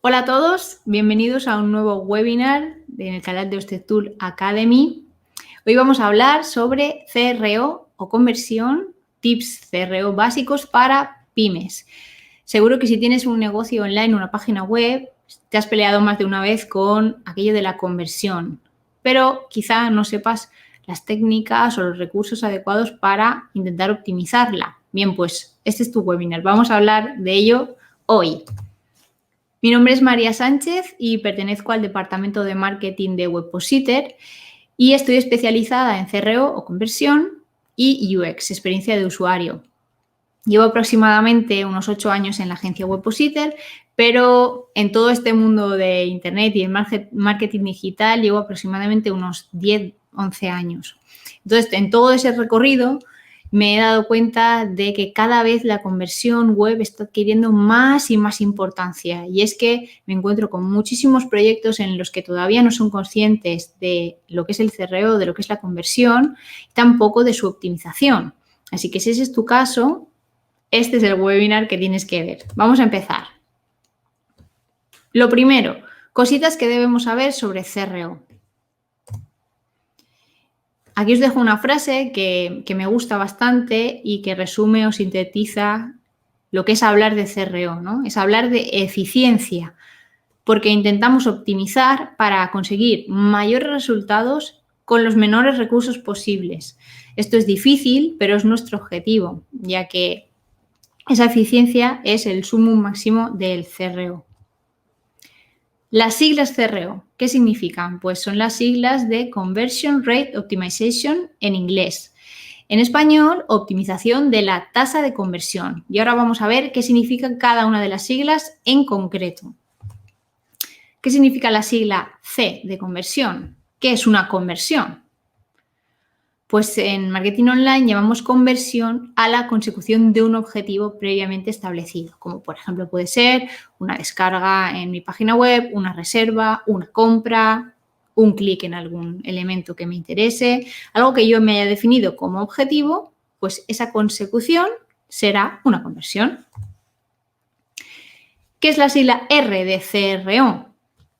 Hola a todos, bienvenidos a un nuevo webinar en el canal de Ostetool Academy. Hoy vamos a hablar sobre CRO o conversión, tips CRO básicos para pymes. Seguro que si tienes un negocio online, una página web, te has peleado más de una vez con aquello de la conversión, pero quizá no sepas las técnicas o los recursos adecuados para intentar optimizarla. Bien, pues este es tu webinar. Vamos a hablar de ello hoy. Mi nombre es María Sánchez y pertenezco al departamento de marketing de Webpositor y estoy especializada en CRO o conversión y UX, experiencia de usuario. Llevo aproximadamente unos 8 años en la agencia Webpositor, pero en todo este mundo de Internet y el marketing digital llevo aproximadamente unos 10-11 años. Entonces, en todo ese recorrido me he dado cuenta de que cada vez la conversión web está adquiriendo más y más importancia. Y es que me encuentro con muchísimos proyectos en los que todavía no son conscientes de lo que es el CRO, de lo que es la conversión, tampoco de su optimización. Así que si ese es tu caso, este es el webinar que tienes que ver. Vamos a empezar. Lo primero, cositas que debemos saber sobre CRO. Aquí os dejo una frase que me gusta bastante y que resume o sintetiza lo que es hablar de CRO, ¿no? Es hablar de eficiencia, porque intentamos optimizar para conseguir mayores resultados con los menores recursos posibles. Esto es difícil, pero es nuestro objetivo, ya que esa eficiencia es el sumum máximo del CRO. Las siglas CRO, ¿qué significan? Pues son las siglas de Conversion Rate Optimization en inglés. En español, optimización de la tasa de conversión. Y ahora vamos a ver qué significa cada una de las siglas en concreto. ¿Qué significa la sigla C de conversión? ¿Qué es una conversión? Pues en marketing online llamamos conversión a la consecución de un objetivo previamente establecido, como por ejemplo puede ser una descarga en mi página web, una reserva, una compra, un clic en algún elemento que me interese, algo que yo me haya definido como objetivo, pues esa consecución será una conversión. ¿Qué es la sigla R de CRO?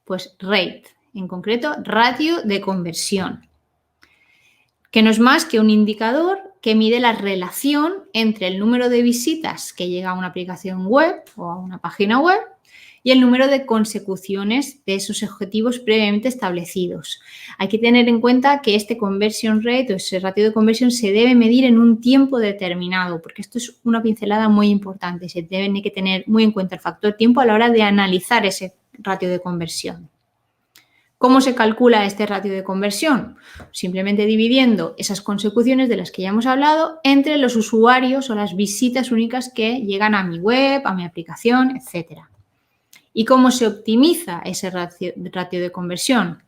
Pues rate, en concreto ratio de conversión, que no es más que un indicador que mide la relación entre el número de visitas que llega a una aplicación web o a una página web y el número de consecuciones de esos objetivos previamente establecidos. Hay que tener en cuenta que este conversion rate o ese ratio de conversión se debe medir en un tiempo determinado, porque esto es una pincelada muy importante. Se debe que tener muy en cuenta el factor tiempo a la hora de analizar ese ratio de conversión. ¿Cómo se calcula este ratio de conversión? Simplemente dividiendo esas consecuciones de las que ya hemos hablado entre los usuarios o las visitas únicas que llegan a mi web, a mi aplicación, etc. ¿Y cómo se optimiza ese ratio de conversión?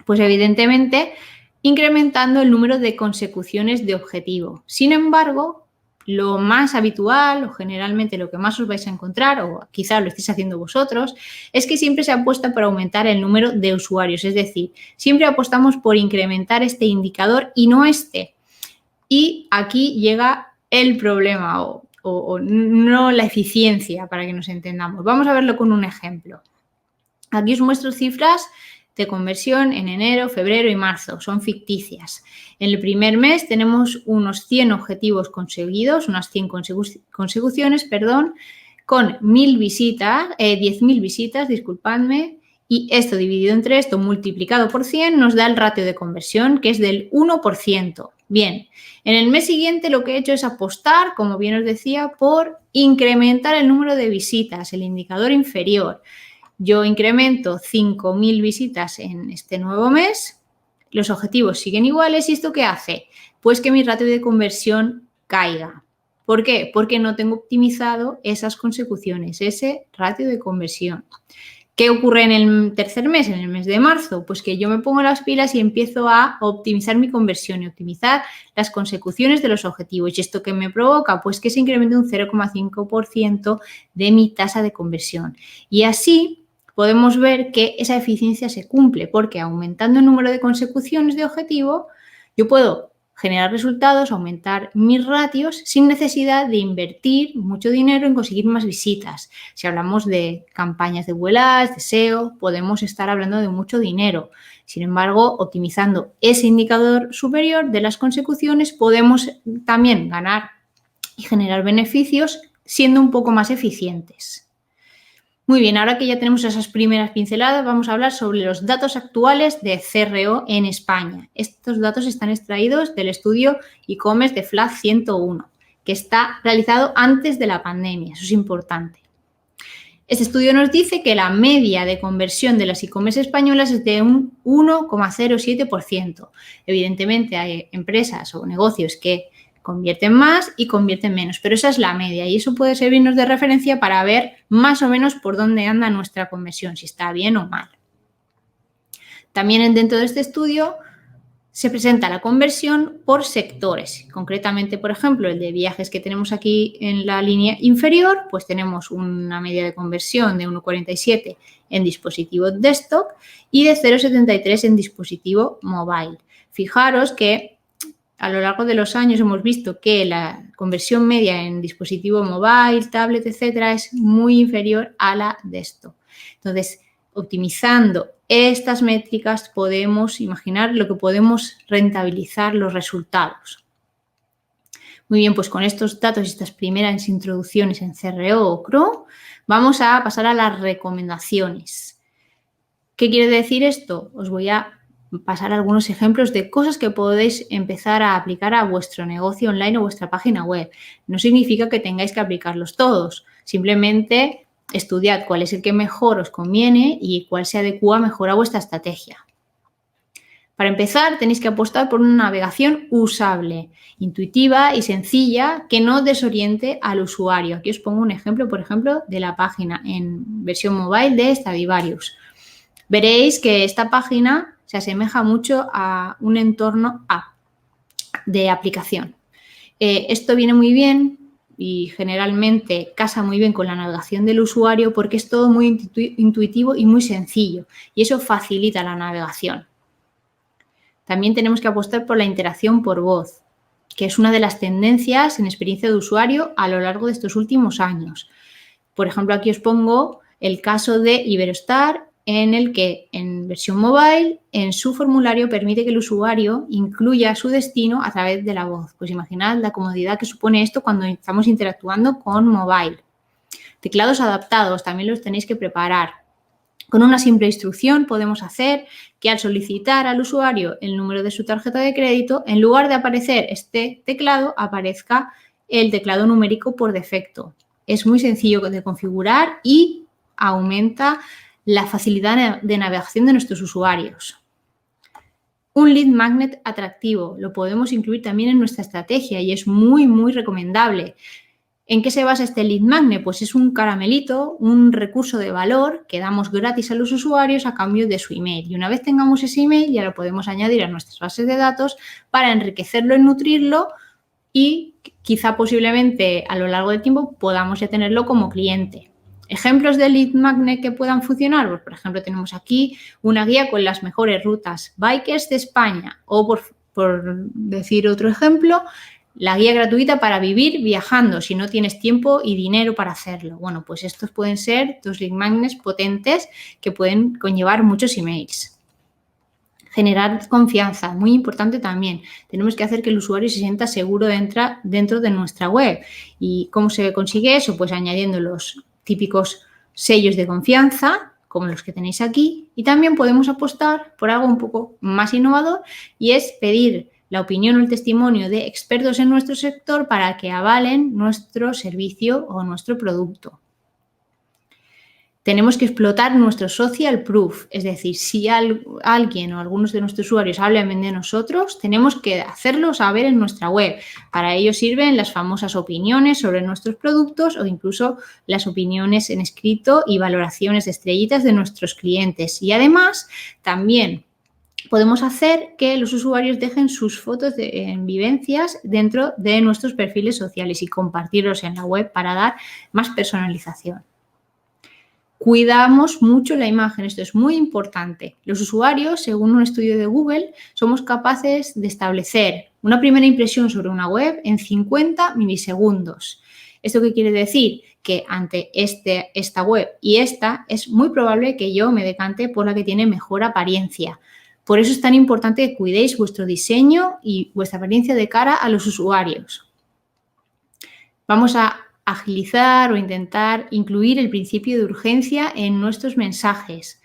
Pues evidentemente incrementando el número de consecuciones de objetivo. Sin embargo, lo más habitual o generalmente lo que más os vais a encontrar, o quizá lo estéis haciendo vosotros, es que siempre se apuesta por aumentar el número de usuarios. Es decir, siempre apostamos por incrementar este indicador y no este. Y aquí llega el problema o no la eficiencia, para que nos entendamos. Vamos a verlo con un ejemplo. Aquí os muestro cifras de conversión en enero, febrero y marzo. Son ficticias. En el primer mes tenemos unos 100 objetivos conseguidos, unas 100 consecuciones, con 1000 visitas, 10.000 visitas, disculpadme, y esto dividido entre esto multiplicado por 100 nos da el ratio de conversión, que es del 1%. Bien, en el mes siguiente lo que he hecho es apostar, como bien os decía, por incrementar el número de visitas, el indicador inferior. Yo incremento 5.000 visitas en este nuevo mes, los objetivos siguen iguales y ¿esto qué hace? Pues que mi ratio de conversión caiga. ¿Por qué? Porque no tengo optimizado esas consecuciones, ese ratio de conversión. ¿Qué ocurre en el tercer mes, en el mes de marzo? Pues que yo me pongo las pilas y empiezo a optimizar mi conversión y optimizar las consecuciones de los objetivos. ¿Y esto qué me provoca? Pues que se incremente un 0,5% de mi tasa de conversión. Y así podemos ver que esa eficiencia se cumple porque aumentando el número de consecuciones de objetivo, yo puedo generar resultados, aumentar mis ratios sin necesidad de invertir mucho dinero en conseguir más visitas. Si hablamos de campañas de Google Ads, de SEO, podemos estar hablando de mucho dinero. Sin embargo, optimizando ese indicador superior de las consecuciones, podemos también ganar y generar beneficios siendo un poco más eficientes. Muy bien, ahora que ya tenemos esas primeras pinceladas, vamos a hablar sobre los datos actuales de CRO en España. Estos datos están extraídos del estudio e-commerce de FLAG 101, que está realizado antes de la pandemia. Eso es importante. Este estudio nos dice que la media de conversión de las e-commerce españolas es de un 1,07%. Evidentemente hay empresas o negocios que convierten más y convierten menos, pero esa es la media y eso puede servirnos de referencia para ver más o menos por dónde anda nuestra conversión, si está bien o mal. También dentro de este estudio se presenta la conversión por sectores. Concretamente, por ejemplo, el de viajes que tenemos aquí en la línea inferior, pues tenemos una media de conversión de 1,47 en dispositivo desktop y de 0,73 en dispositivo mobile. Fijaros que a lo largo de los años hemos visto que la conversión media en dispositivo mobile, tablet, etcétera, es muy inferior a la desktop. Entonces, optimizando estas métricas podemos imaginar lo que podemos rentabilizar los resultados. Muy bien, pues con estos datos y estas primeras introducciones en CRO o CRO, vamos a pasar a las recomendaciones. ¿Qué quiere decir esto? Os voy a pasar algunos ejemplos de cosas que podéis empezar a aplicar a vuestro negocio online o vuestra página web. No significa que tengáis que aplicarlos todos, simplemente estudiad cuál es el que mejor os conviene y cuál se adecua mejor a vuestra estrategia. Para empezar, tenéis que apostar por una navegación usable, intuitiva y sencilla que no desoriente al usuario. Aquí os pongo un ejemplo, por ejemplo, de la página en versión mobile de Stradivarius. Veréis que esta página se asemeja mucho a un entorno de aplicación. Esto viene muy bien y generalmente casa muy bien con la navegación del usuario porque es todo muy intuitivo y muy sencillo y eso facilita la navegación. También tenemos que apostar por la interacción por voz, que es una de las tendencias en experiencia de usuario a lo largo de estos últimos años. Por ejemplo, aquí os pongo el caso de Iberostar, en el que en versión mobile, en su formulario permite que el usuario incluya su destino a través de la voz. Pues imaginad la comodidad que supone esto cuando estamos interactuando con mobile. Teclados adaptados, también los tenéis que preparar. Con una simple instrucción podemos hacer que al solicitar al usuario el número de su tarjeta de crédito, en lugar de aparecer este teclado, aparezca el teclado numérico por defecto. Es muy sencillo de configurar y aumenta la facilidad de navegación de nuestros usuarios. Un lead magnet atractivo lo podemos incluir también en nuestra estrategia y es muy, muy recomendable. ¿En qué se basa este lead magnet? Pues es un caramelito, un recurso de valor que damos gratis a los usuarios a cambio de su email. Y una vez tengamos ese email ya lo podemos añadir a nuestras bases de datos para enriquecerlo y nutrirlo y quizá posiblemente a lo largo del tiempo podamos ya tenerlo como cliente. Ejemplos de lead magnet que puedan funcionar, pues, por ejemplo, tenemos aquí una guía con las mejores rutas bikers de España o, por decir otro ejemplo, la guía gratuita para vivir viajando si no tienes tiempo y dinero para hacerlo. Bueno, pues estos pueden ser dos lead magnets potentes que pueden conllevar muchos emails. Generar confianza, muy importante también. Tenemos que hacer que el usuario se sienta seguro dentro de nuestra web. ¿Y cómo se consigue eso? Pues añadiendo los típicos sellos de confianza, como los que tenéis aquí, y también podemos apostar por algo un poco más innovador y es pedir la opinión o el testimonio de expertos en nuestro sector para que avalen nuestro servicio o nuestro producto. Tenemos que explotar nuestro social proof, es decir, si alguien o algunos de nuestros usuarios hablan bien de nosotros, tenemos que hacerlo saber en nuestra web. Para ello sirven las famosas opiniones sobre nuestros productos o incluso las opiniones en escrito y valoraciones de estrellitas de nuestros clientes. Y además, también podemos hacer que los usuarios dejen sus fotos en vivencias dentro de nuestros perfiles sociales y compartirlos en la web para dar más personalización. Cuidamos mucho la imagen, esto es muy importante. Los usuarios, según un estudio de Google, somos capaces de establecer una primera impresión sobre una web en 50 milisegundos. ¿Esto qué quiere decir? Que ante esta web y esta es muy probable que yo me decante por la que tiene mejor apariencia. Por eso es tan importante que cuidéis vuestro diseño y vuestra apariencia de cara a los usuarios. Vamos a agilizar o intentar incluir el principio de urgencia en nuestros mensajes.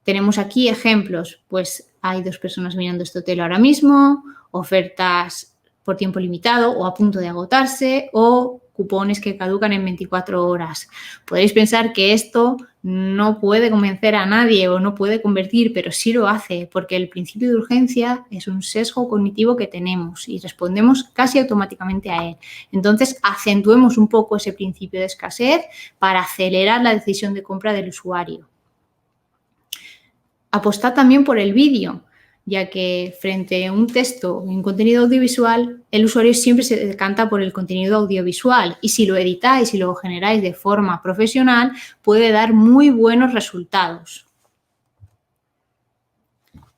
Tenemos aquí ejemplos, pues hay 2 personas mirando este hotel ahora mismo, ofertas por tiempo limitado o a punto de agotarse o cupones que caducan en 24 horas. Podéis pensar que esto no puede convencer a nadie o no puede convertir, pero sí lo hace, porque el principio de urgencia es un sesgo cognitivo que tenemos y respondemos casi automáticamente a él. Entonces, acentuemos un poco ese principio de escasez para acelerar la decisión de compra del usuario. Apostad también por el vídeo, ya que frente a un texto o un contenido audiovisual, el usuario siempre se decanta por el contenido audiovisual y si lo editáis y lo generáis de forma profesional, puede dar muy buenos resultados.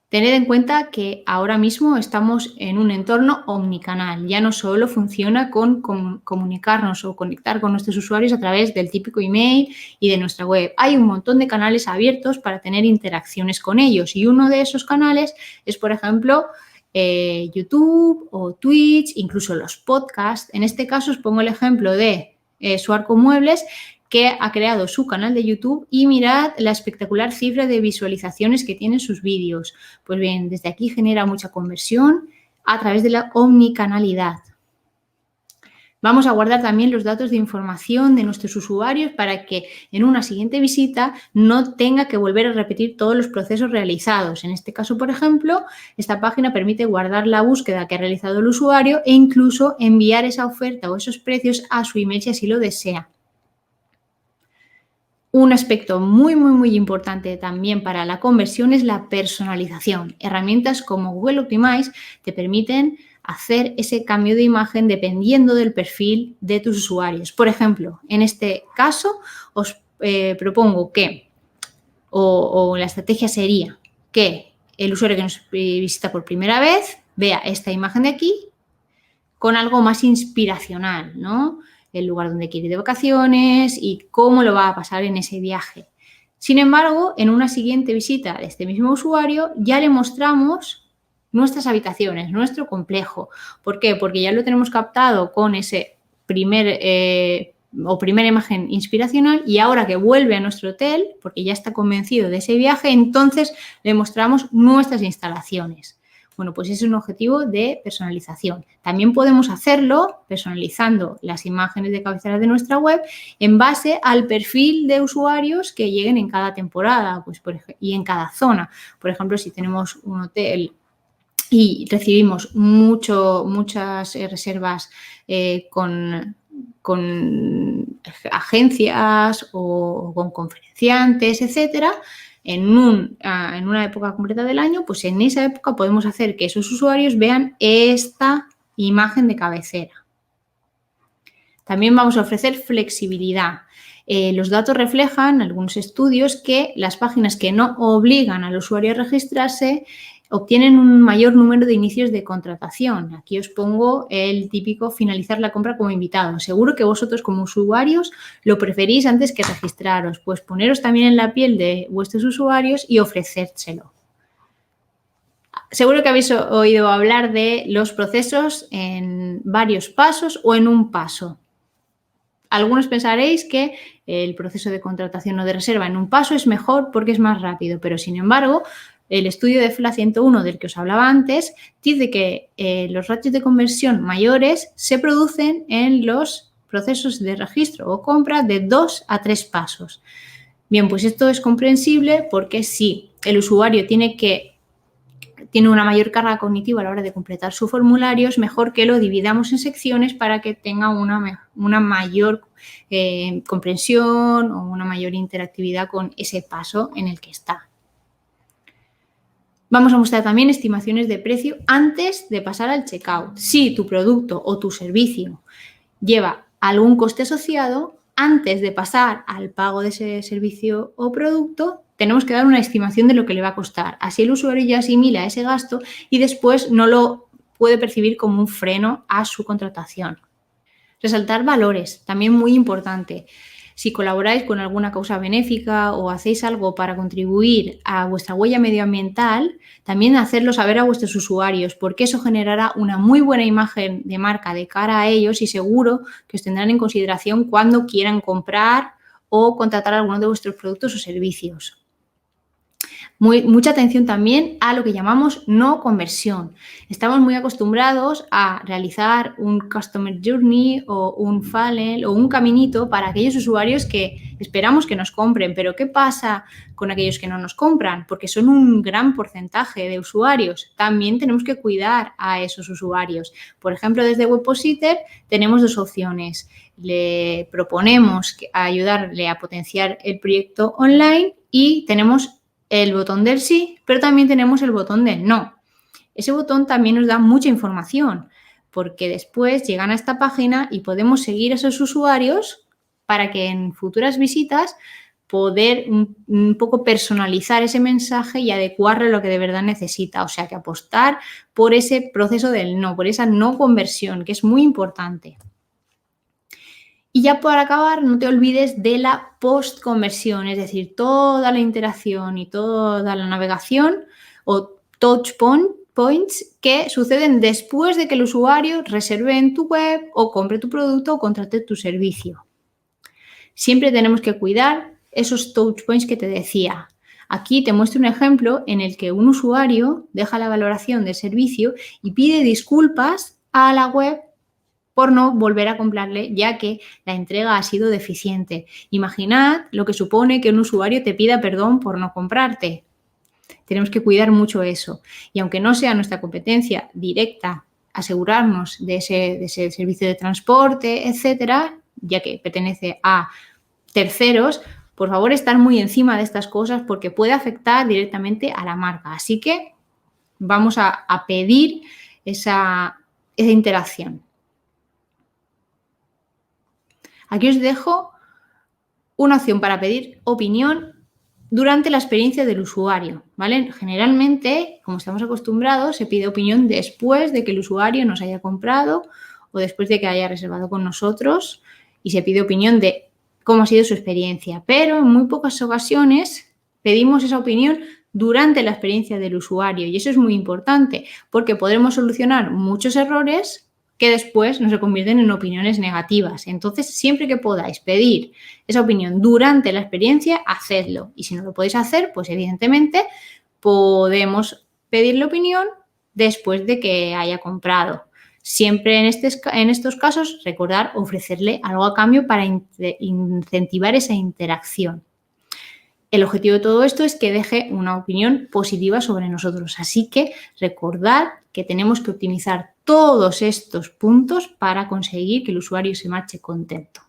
Tened en cuenta que ahora mismo estamos en un entorno omnicanal. Ya no solo funciona con comunicarnos o conectar con nuestros usuarios a través del típico email y de nuestra web. Hay un montón de canales abiertos para tener interacciones con ellos y uno de esos canales es, por ejemplo, YouTube o Twitch, incluso los podcasts. En este caso os pongo el ejemplo de Suarco Muebles, que ha creado su canal de YouTube y mirad la espectacular cifra de visualizaciones que tienen sus vídeos. Pues bien, desde aquí genera mucha conversión a través de la omnicanalidad. Vamos a guardar también los datos de información de nuestros usuarios para que en una siguiente visita no tenga que volver a repetir todos los procesos realizados. En este caso, por ejemplo, esta página permite guardar la búsqueda que ha realizado el usuario e incluso enviar esa oferta o esos precios a su email si así lo desea. Un aspecto muy importante también para la conversión es la personalización. Herramientas como Google Optimize te permiten hacer ese cambio de imagen dependiendo del perfil de tus usuarios. Por ejemplo, en este caso os propongo que, o la estrategia sería que el usuario que nos visita por primera vez vea esta imagen de aquí con algo más inspiracional, ¿no? El lugar donde quiere ir de vacaciones y cómo lo va a pasar en ese viaje. Sin embargo, en una siguiente visita de este mismo usuario ya le mostramos nuestras habitaciones, nuestro complejo. ¿Por qué? Porque ya lo tenemos captado con ese primera imagen inspiracional y ahora que vuelve a nuestro hotel, porque ya está convencido de ese viaje, entonces le mostramos nuestras instalaciones. Bueno, pues ese es un objetivo de personalización. También podemos hacerlo personalizando las imágenes de cabecera de nuestra web en base al perfil de usuarios que lleguen en cada temporada y en cada zona. Por ejemplo, si tenemos un hotel y recibimos muchas reservas con agencias o con conferenciantes, etcétera, en una época concreta del año, pues en esa época podemos hacer que esos usuarios vean esta imagen de cabecera. También vamos a ofrecer flexibilidad. Los datos reflejan, algunos estudios, que las páginas que no obligan al usuario a registrarse obtienen un mayor número de inicios de contratación. Aquí os pongo el típico finalizar la compra como invitado. Seguro que vosotros como usuarios lo preferís antes que registraros, pues poneros también en la piel de vuestros usuarios y ofrecérselo. Seguro que habéis oído hablar de los procesos en varios pasos o en un paso. Algunos pensaréis que el proceso de contratación o de reserva en un paso es mejor porque es más rápido, pero sin embargo, el estudio de FLA 101 del que os hablaba antes dice que los ratios de conversión mayores se producen en los procesos de registro o compra de 2 a 3 pasos. Bien, pues esto es comprensible porque si el usuario tiene una mayor carga cognitiva a la hora de completar su formulario, es mejor que lo dividamos en secciones para que tenga una mayor comprensión o una mayor interactividad con ese paso en el que está. Vamos a mostrar también estimaciones de precio antes de pasar al checkout. Si tu producto o tu servicio lleva algún coste asociado, antes de pasar al pago de ese servicio o producto, tenemos que dar una estimación de lo que le va a costar. Así el usuario ya asimila ese gasto y después no lo puede percibir como un freno a su contratación. Resaltar valores, también muy importante. Si colaboráis con alguna causa benéfica o hacéis algo para contribuir a vuestra huella medioambiental, también hacerlo saber a vuestros usuarios, porque eso generará una muy buena imagen de marca de cara a ellos y seguro que os tendrán en consideración cuando quieran comprar o contratar alguno de vuestros productos o servicios. Mucha atención también a lo que llamamos no conversión. Estamos muy acostumbrados a realizar un Customer Journey o un funnel o un caminito para aquellos usuarios que esperamos que nos compren. Pero ¿qué pasa con aquellos que no nos compran? Porque son un gran porcentaje de usuarios. También tenemos que cuidar a esos usuarios. Por ejemplo, desde Webpositor tenemos dos opciones. Le proponemos ayudarle a potenciar el proyecto online y tenemos el botón del sí, pero también tenemos el botón del no. Ese botón también nos da mucha información porque después llegan a esta página y podemos seguir a esos usuarios para que en futuras visitas poder un poco personalizar ese mensaje y adecuarle a lo que de verdad necesita. O sea, que apostar por ese proceso del no, por esa no conversión, que es muy importante. Y ya para acabar, no te olvides de la post-conversión, es decir, toda la interacción y toda la navegación o touch points que suceden después de que el usuario reserve en tu web o compre tu producto o contrate tu servicio. Siempre tenemos que cuidar esos touch points que te decía. Aquí te muestro un ejemplo en el que un usuario deja la valoración del servicio y pide disculpas a la web por no volver a comprarle, ya que la entrega ha sido deficiente. Imaginad lo que supone que un usuario te pida perdón por no comprarte. Tenemos que cuidar mucho eso. Y aunque no sea nuestra competencia directa, asegurarnos de ese servicio de transporte, etcétera, ya que pertenece a terceros, por favor, estar muy encima de estas cosas porque puede afectar directamente a la marca. Así que vamos a pedir esa interacción. Aquí os dejo una opción para pedir opinión durante la experiencia del usuario, ¿vale? Generalmente, como estamos acostumbrados, se pide opinión después de que el usuario nos haya comprado o después de que haya reservado con nosotros y se pide opinión de cómo ha sido su experiencia. Pero en muy pocas ocasiones pedimos esa opinión durante la experiencia del usuario y eso es muy importante porque podremos solucionar muchos errores que después no se convierten en opiniones negativas. Entonces, siempre que podáis pedir esa opinión durante la experiencia, hacedlo. Y si no lo podéis hacer, pues evidentemente podemos pedir la opinión después de que haya comprado. Siempre en estos casos, recordar ofrecerle algo a cambio para incentivar esa interacción. El objetivo de todo esto es que deje una opinión positiva sobre nosotros. Así que recordad que tenemos que optimizar todos estos puntos para conseguir que el usuario se marche contento.